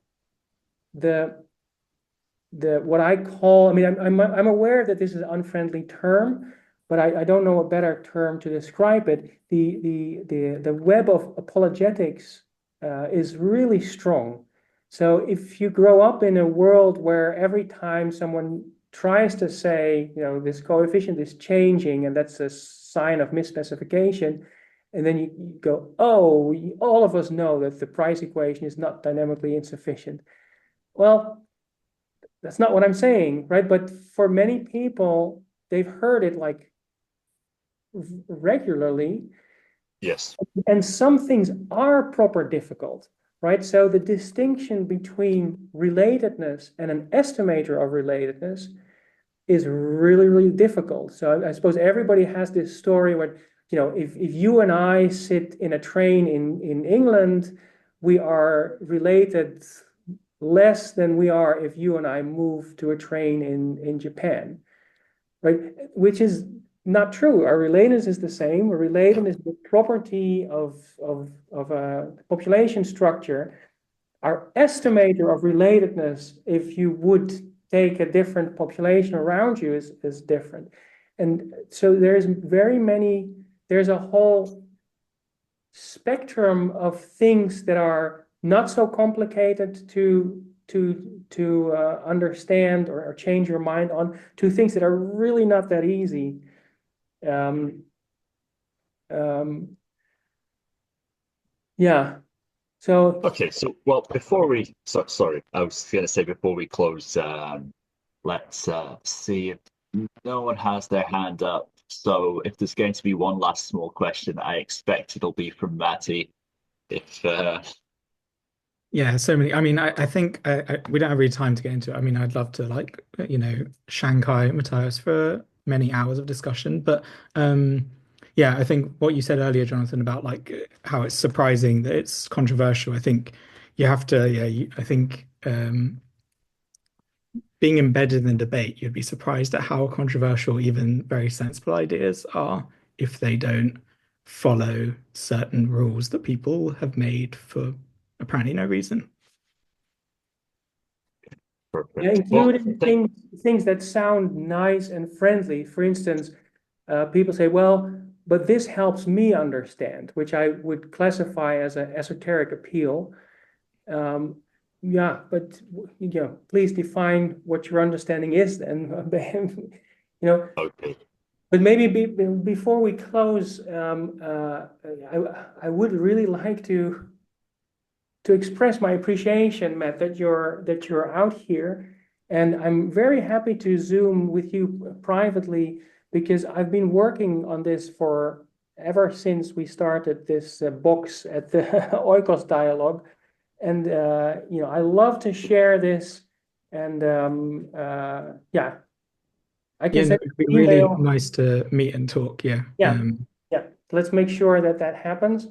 the what I call, I mean, I'm aware that this is an unfriendly term, but I don't know a better term to describe it. The web of apologetics is really strong. So if you grow up in a world where every time someone tries to say, this coefficient is changing, and that's a sign of misspecification, and then you go, oh, all of us know that the price equation is not dynamically insufficient. Well, that's not what I'm saying, right? But for many people, they've heard it like regularly.
Yes.
And some things are proper difficult, right? So the distinction between relatedness and an estimator of relatedness is really, really difficult. So I suppose everybody has this story where, if you and I sit in a train in England, we are related less than we are if you and I move to a train in Japan, right? Which is not true. Our relatedness is the same. Our relatedness is the property of a population structure. Our estimator of relatedness, if you would take a different population around you, is different. And so there's a whole spectrum of things that are not so complicated to understand or change your mind on, to things that are really not that easy. Yeah. So
okay. So before we sorry, I was going to say before we close, let's see if no one has their hand up. So if there's going to be one last small question, I expect it'll be from Matty. If
Yeah, so many. I mean, I think we don't have really time to get into it. I mean, I'd love to Shanghai Matthijs for many hours of discussion. But yeah, I think what you said earlier, Jonathan, about how it's surprising that it's controversial. I think you have to, I think being embedded in the debate, you'd be surprised at how controversial even very sensible ideas are if they don't follow certain rules that people have made for apparently no reason.
Yeah, including things that sound nice and friendly. For instance, people say, well, but this helps me understand, which I would classify as an esoteric appeal. Yeah, but please define what your understanding is then.
okay.
But maybe before we close, I would really like to express my appreciation, Matt, that you're out here, and I'm very happy to Zoom with you privately, because I've been working on this ever since we started this box at the Oikos dialogue, and I love to share this, and yeah, I can send
it'd be
you an
really
email.
nice to meet and talk. Yeah.
Yeah. Let's make sure that happens.